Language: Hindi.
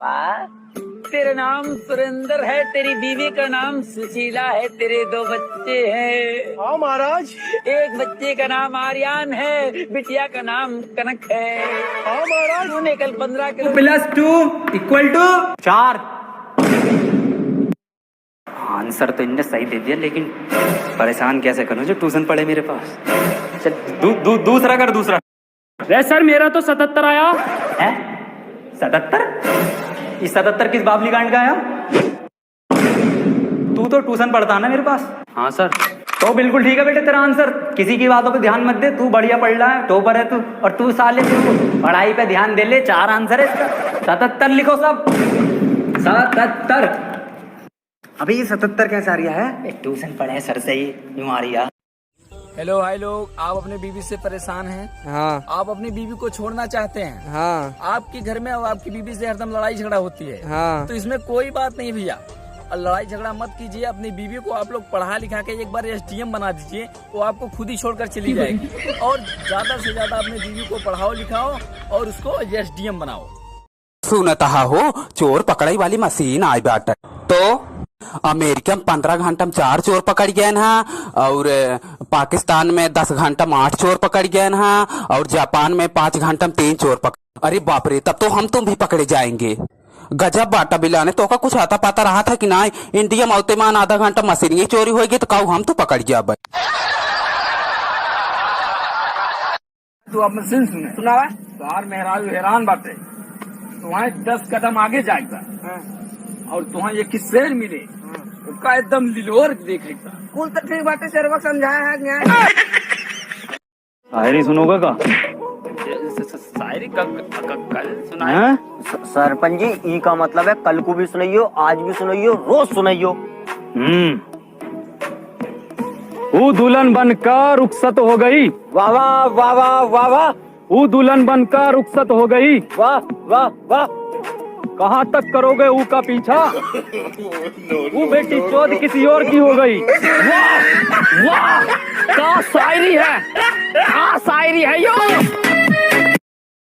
वाह, तेरा नाम सुरेंद्र है, तेरी बीवी का नाम सुशीला है, तेरे 2 बच्चे हैं। हाँ महाराज। एक बच्चे का नाम आर्यन है, बिटिया का नाम कनक है। हाँ महाराज। तूने कल 15 किलो +2 = 4। आंसर तो इनने सही दे दिया, लेकिन परेशान कैसे करूं जो ट्यूशन पढ़े मेरे पास। चल दूसरा कर, दूसरा। रे सर, मेरा तो 77 आया है। 77? इस 77 किस बाबली कांड का आया? तू तो ट्यूशन पढ़ता है ना मेरे पास। हाँ सर। तो बिल्कुल ठीक है बेटे तेरा आंसर। किसी की बातों पे ध्यान मत दे, तू बढ़िया पढ़ रहा है, टॉपर है तू। और तू साले तू पढ़ाई पे ध्यान दे ले। 4 आंसर है इसका। 77 लिखो सब। 77। अभी ये 77 कैसे आ रहा है? ट्यूशन पढ़े सर से ही यूं आ रही है। हेलो भाई लोग, आप अपने बीवी से परेशान हैं? हाँ आप अपनी बीवी को छोड़ना चाहते हैं? हाँ आपके घर में और आपकी बीवी से हरदम लड़ाई झगड़ा होती है। हाँ। तो इसमें कोई बात नहीं भैया, और लड़ाई झगड़ा मत कीजिए। अपनी बीवी को आप लोग पढ़ा लिखा के एक बार SDM बना दीजिए, वो आपको खुद ही छोड़कर चली जाएगी। और ज्यादा से ज्यादा अपनी बीवी को पढ़ाओ लिखाओ और उसको SDM बनाओ। सुनता हो चोर पकड़ाई वाली मशीन आई बाटे। तो अमेरिका में 15 घंटा में 4 चोर पकड़ गए हैं, और पाकिस्तान में 10 घंटा में 8 चोर पकड़ गए हैं, और जापान में 5 घंटा में 3 चोर पकड़। अरे बाप रे, तब तो हम तुम भी पकड़े जाएंगे। गजब बाटा बिलाने तो का कुछ आता पाता रहा था कि ना। इंडिया में औते मान आधा घंटा मशीन ही चोरी होगी तो कहू हम तो पकड़ गया भाई। तो आप मशीन सुनावा तो यार मेहराज हैरान बात है। तुम्हारे 10 कदम आगे जाएगा और तुम्हें ये किस शेर मिले उसका एकदम लिलोर देखेगा। कुल तो ठीक बातें तेरे को समझाया है न्याय। शायरी सुनोगे का? शायरी कल सुनाया। सरपंच जी, ई का मतलब है कल को भी सुनाइयो, आज भी सुनाइयो, रोज सुनाइयो। वो दुल्हन बनकर रुखसत हो गई। वाह वाह वाह वाह वाह वाह। वो दुल्हन बनकर रुखसत हो गई। वाह वाह वाह। कहाँ तक करोगे ऊ का पीछा? वो बेटी चौथ किसी और की हो गई। वाह वाह, क्या शायरी है, क्या शायरी है यो।